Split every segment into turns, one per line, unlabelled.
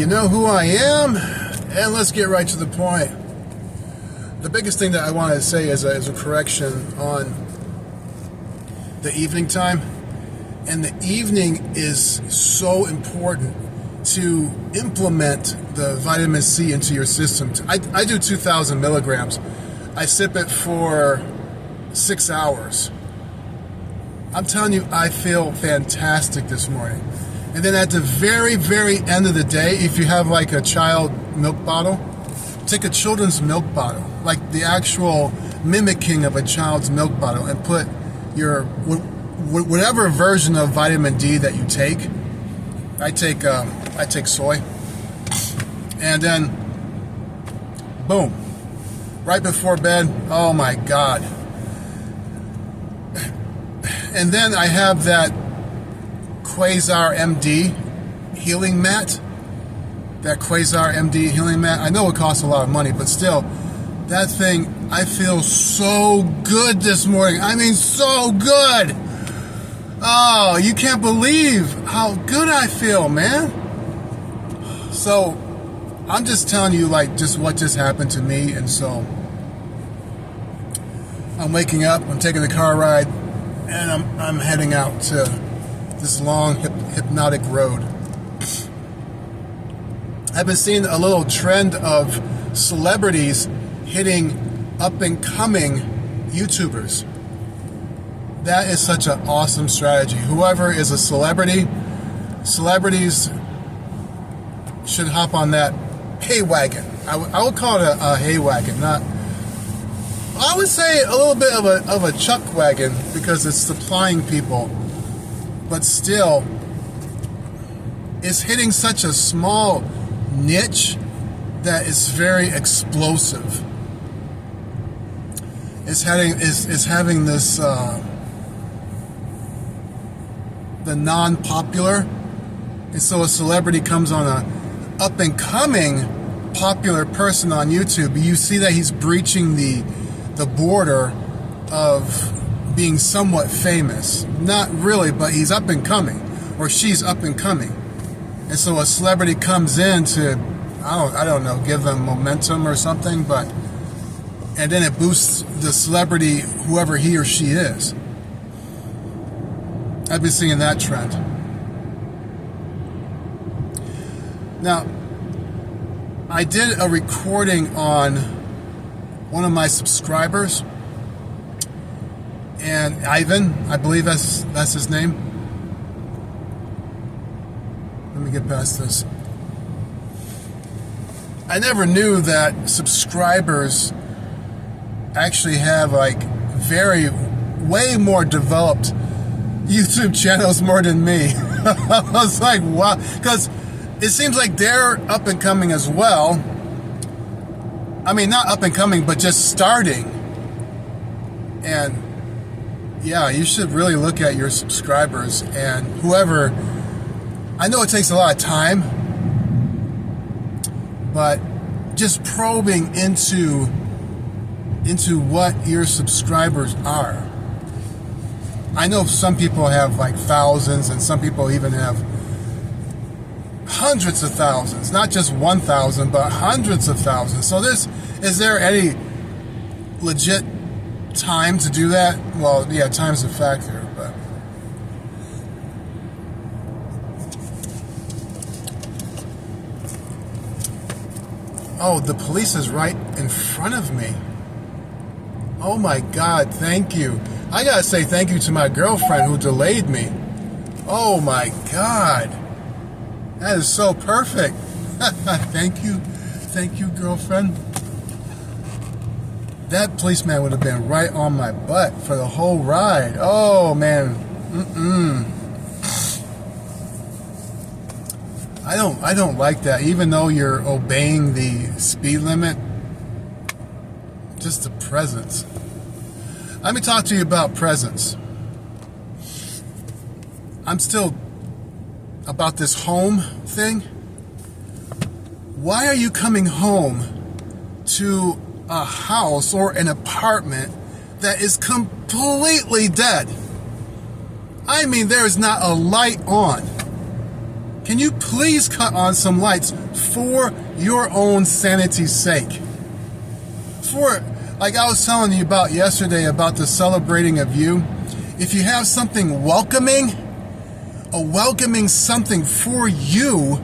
You know who I am, and let's get right to the point. The biggest thing that I want to say is a correction on the evening time. And the evening is so important to implement the vitamin C into your system. I do 2,000 milligrams. I sip it for 6 hours. I'm telling you, I feel fantastic this morning. And then at the very, very end of the day, if you have like a child milk bottle, take a children's milk bottle, like the actual mimicking of a child's milk bottle, and put your whatever version of vitamin D that you take. I take soy, and then boom, right before bed. Oh my God! And then I have that Quasar MD healing mat. That Quasar MD healing mat. I know it costs a lot of money, but still, that thing, I feel so good this morning. I mean, so good. Oh, you can't believe how good I feel, man. So, I'm just telling you, like, just what just happened to me. And so, I'm waking up, I'm taking the car ride, and I'm heading out to this long hypnotic road. I've been seeing a little trend of celebrities hitting up-and-coming YouTubers. That is such an awesome strategy. Whoever is a celebrity, celebrities should hop on that hay wagon. I would call it a hay wagon, not... I would say a little bit of a chuck wagon, because it's supplying people. But still, it's hitting such a small niche that is very explosive. It's having this the non-popular, and so a celebrity comes on a up-and-coming popular person on YouTube. You see that he's breaching the border of being somewhat famous. Not really, but he's up and coming, or she's up and coming. And so a celebrity comes in to, I don't know, give them momentum or something, and then it boosts the celebrity, whoever he or she is. I've been seeing that trend. Now, I did a recording on one of my subscribers, and Ivan, I believe that's his name. Let me get past this. I never knew that subscribers actually have like way more developed YouTube channels more than me. I was like, wow, because it seems like they're up and coming as well. I mean, not up and coming, but just starting. And yeah, you should really look at your subscribers and whoever. I know it takes a lot of time, but just probing into what your subscribers are. I know some people have like thousands, and some people even have hundreds of thousands, not just 1,000, but hundreds of thousands. So is there any legit time to do that? Well, yeah, time's a factor, but oh, the police is right in front of me. Oh my God, thank you. I gotta say thank you to my girlfriend who delayed me. Oh my God. That is so perfect. Thank you, girlfriend. That policeman would have been right on my butt for the whole ride. Oh man, I don't like that. Even though you're obeying the speed limit, just the presence. Let me talk to you about presence. I'm still about this home thing. Why are you coming home to a house or an apartment that is completely dead? I mean, there is not a light on. can you please cut on some lights for your own sanity's sake? For, like I was telling you about yesterday about the celebrating of you, if you have something welcoming, a welcoming something for you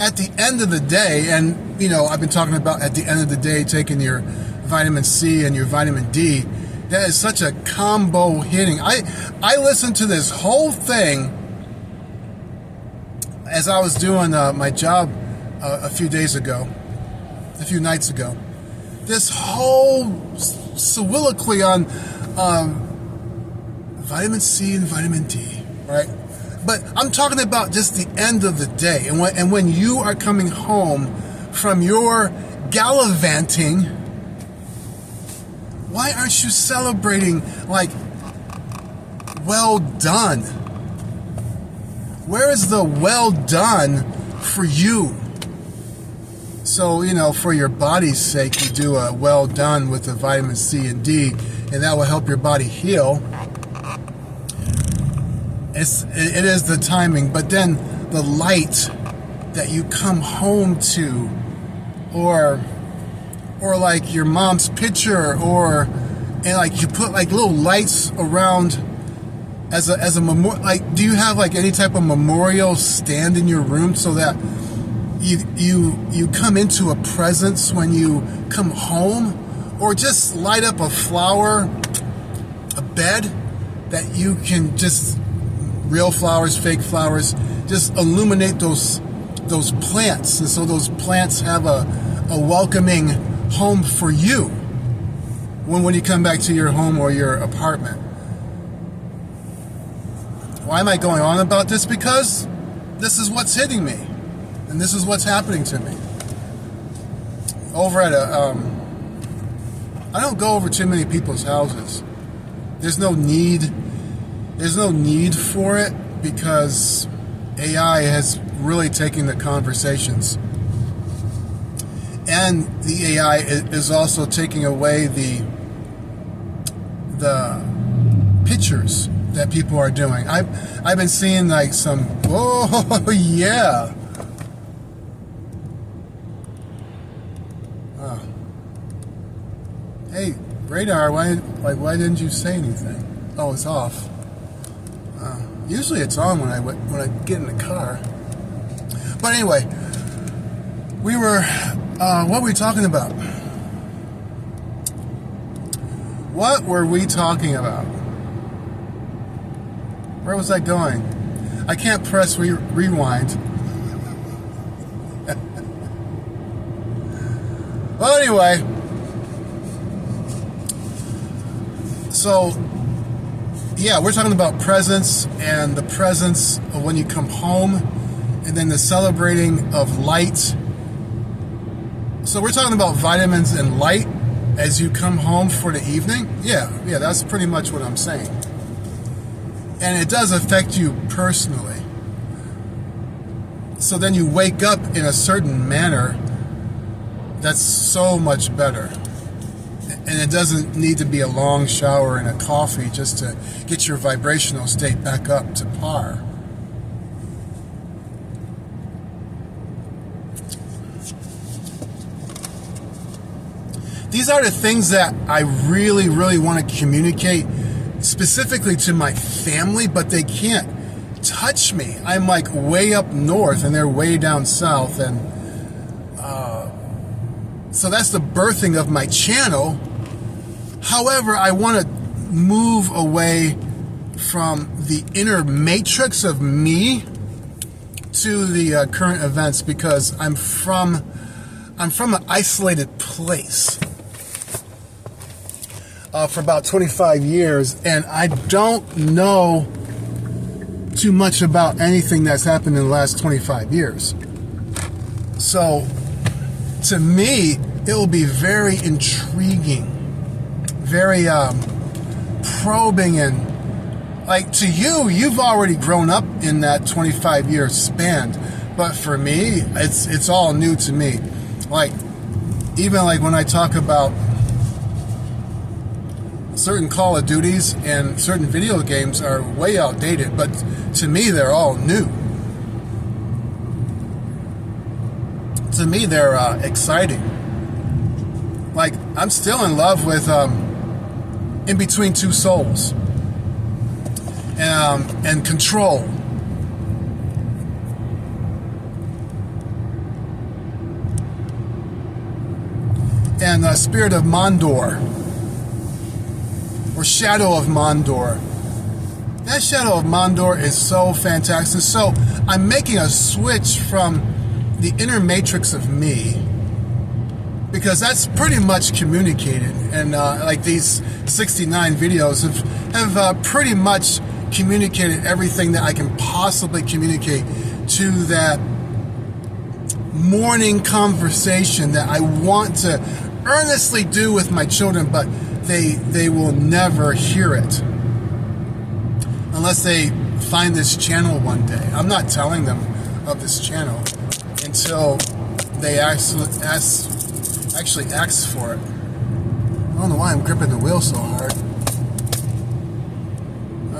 at the end of the day, and, you know, I've been talking about at the end of the day taking your vitamin C and your vitamin D, that is such a combo hitting. I listened to this whole thing as I was doing my job a few nights ago. This whole soliloquy on vitamin C and vitamin D, right? But I'm talking about just the end of the day. And when you are coming home from your gallivanting, why aren't you celebrating, like, well done? Where is the well done for you? So, you know, for your body's sake, you do a well done with the vitamin C and D, and that will help your body heal. It is the timing, but then the light that you come home to, or like your mom's picture, and like you put like little lights around as a memorial. Like, do you have like any type of memorial stand in your room so that you come into a presence when you come home, or just light up a flower, a bed that you can just, real flowers, fake flowers, just illuminate those plants, and so those plants have a welcoming home for you when you come back to your home or your apartment. Why am I going on about this? Because this is what's hitting me, and this is what's happening to me. Over at I don't go over too many people's houses. There's no need for it, because AI has really taken the conversations. And the AI is also taking away the pictures that people are doing. I've been seeing like some, oh yeah. Oh. Hey, radar, why didn't you say anything? Oh, it's off. Usually it's on when I get in the car. But anyway, what were we talking about? What were we talking about? Where was I going? I can't press rewind. Well, anyway, so yeah, we're talking about presence, and the presence of when you come home, and then the celebrating of light. So we're talking about vitamins and light as you come home for the evening. Yeah, that's pretty much what I'm saying. And it does affect you personally. So then you wake up in a certain manner that's so much better. And it doesn't need to be a long shower and a coffee just to get your vibrational state back up to par. These are the things that I really, really want to communicate specifically to my family, but they can't touch me. I'm like way up north and they're way down south, and so that's the birthing of my channel. However, I want to move away from the inner matrix of me to the current events, because I'm from an isolated place for about 25 years, and I don't know too much about anything that's happened in the last 25 years. So to me, it will be very intriguing, very probing, and like to you, you've already grown up in that 25-year span, but for me, it's all new to me. Like, even like when I talk about certain Call of Duties and certain video games are way outdated, but to me, they're all new. to me, they're exciting. Like, I'm still in love with In Between Two Souls and Control. And Spirit of Mondor, or Shadow of Mondor. That Shadow of Mondor is so fantastic. So I'm making a switch from the inner matrix of me, because that's pretty much communicated. And like these 69 videos have pretty much communicated everything that I can possibly communicate to that morning conversation that I want to earnestly do with my children, but they will never hear it unless they find this channel one day. I'm not telling them of this channel until they actually ask for it. I don't know why I'm gripping the wheel so hard.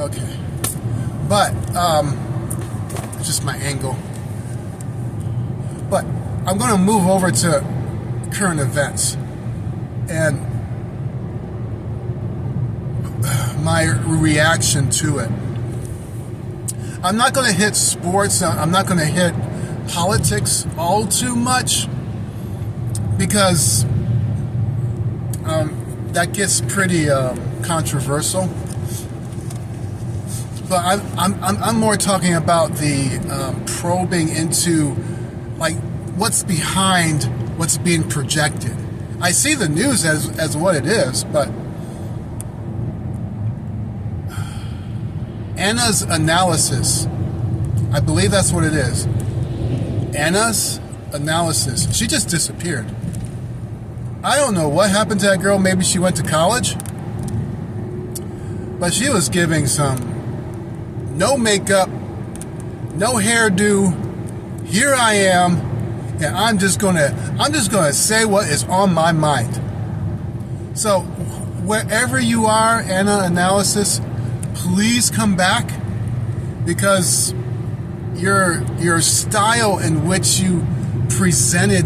Okay, but it's just my angle. But I'm going to move over to current events and my reaction to it. I'm not going to hit sports. I'm not going to hit politics all too much, because that gets pretty controversial. But I'm more talking about the probing into like what's behind what's being projected. I see the news as what it is, but Anna's analysis, I believe that's what it is. Anna's analysis, she just disappeared. I don't know what happened to that girl. Maybe she went to college, but she was giving some no makeup, no hairdo. Here I am, and I'm just gonna say what is on my mind. So wherever you are, Anna Analysis, please come back, because your style in which you presented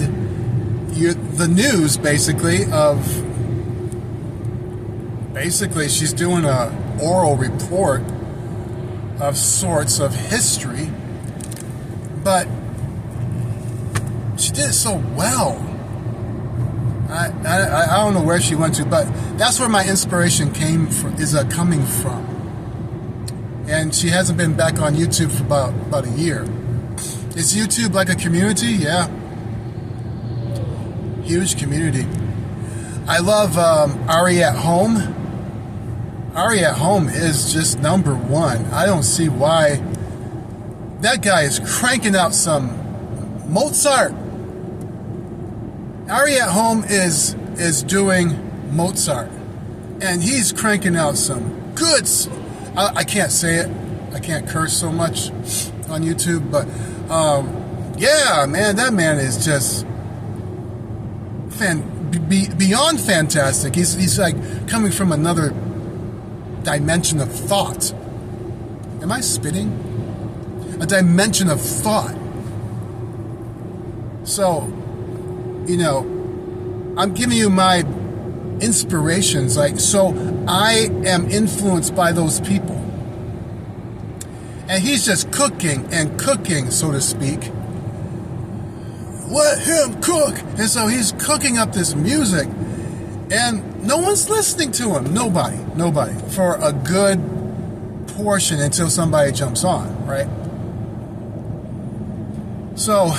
the news, basically she's doing a oral report of sorts of history, but she did it so well. I don't know where she went to, but that's where my inspiration is coming from. And she hasn't been back on YouTube for about a year. Is YouTube like a community? Yeah. Huge community. I love Ari at Home. Ari at Home is just number one. I don't see why. That guy is cranking out some Mozart. Ari at Home is doing Mozart, and he's cranking out some goods. I can't say it. I can't curse so much on YouTube, but yeah, man, that man is just beyond fantastic. He's like coming from another dimension of thought. Am I spitting? A dimension of thought. So, you know, I'm giving you my inspirations, so I am influenced by those people, and he's just cooking and cooking, so to speak. Let him cook. And so he's cooking up this music, and no one's listening to him. Nobody for a good portion, until somebody jumps on, right? So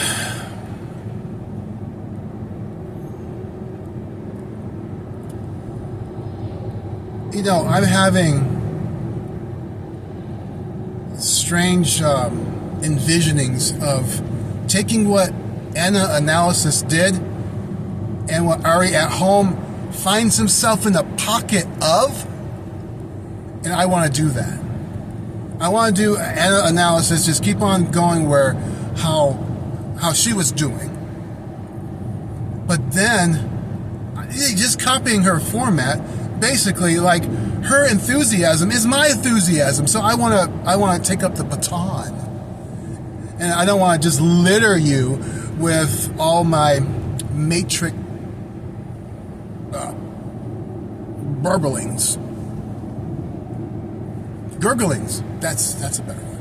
I'm having strange envisionings of taking what Anna Analysis did and what Ari at Home finds himself in the pocket of, and I want to do that. I want to do Anna Analysis, just keep on going how she was doing, but then just copying her format. Basically, like, her enthusiasm is my enthusiasm, so I want to take up the baton, and I don't want to just litter you with all my matrix burblings. Gurglings. That's a better word.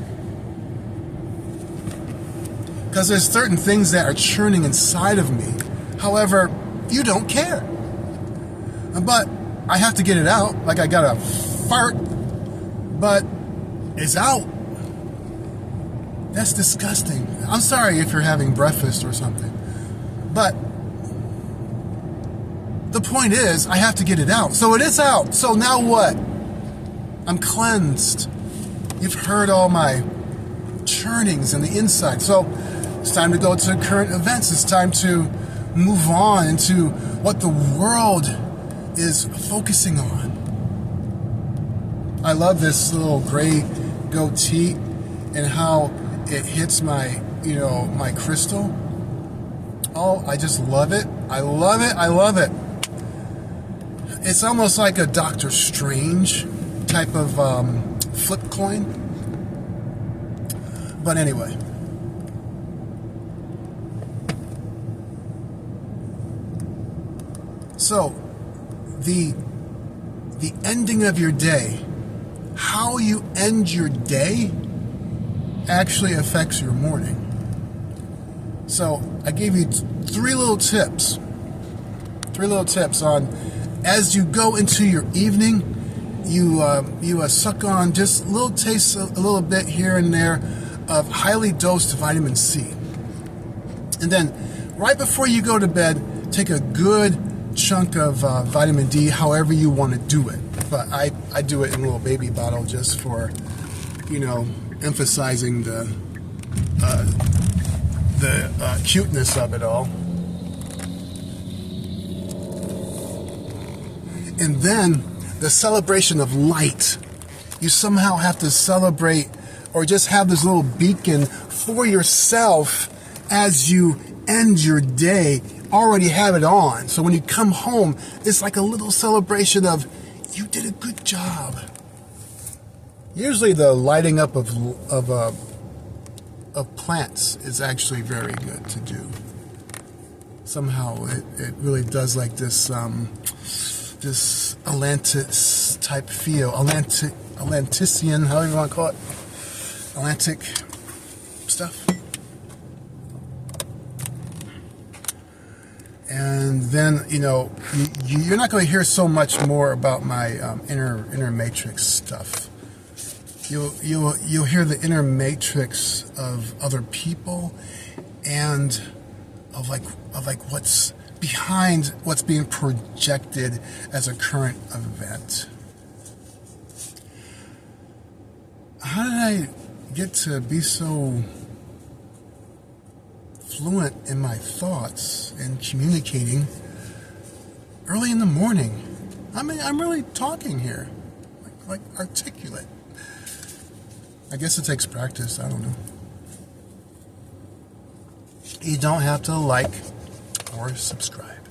Because there's certain things that are churning inside of me. However, you don't care. But I have to get it out. Like I got a fart, but it's out. That's disgusting. I'm sorry if you're having breakfast or something. But the point is, I have to get it out. So it is out. So now what? I'm cleansed. You've heard all my churnings in the inside. So it's time to go to current events. It's time to move on into what the world is focusing on. I love this little gray goatee and how it hits my, my crystal. Oh, I just love it. I love it. I love it. It's almost like a Doctor Strange type of flip coin. But anyway. So, the ending of your day, how you end your day actually affects your morning. So, I gave you three little tips on as you go into your evening, you suck on just little tastes, a little bit here and there of highly dosed vitamin C. And then right before you go to bed, take a good chunk of vitamin D, however you want to do it. But I do it in a little baby bottle just for, emphasizing the cuteness of it all. And then the celebration of light. You somehow have to celebrate or just have this little beacon for yourself as you end your day. Already have it on. So when you come home, it's like a little celebration of you did a good job. Usually the lighting up of plants is actually very good to do. Somehow it really does like this this Atlantis type feel. Atlantean, however you want to call it. Atlantic stuff. And then, you're not going to hear so much more about my inner matrix stuff. You'll hear the inner matrix of other people and of what's behind what's being projected as a current event. How did I get to be so fluent in my thoughts and communicating early in the morning? I mean, I'm really talking here, like articulate. I guess it takes practice. I don't know. You don't have to like or subscribe.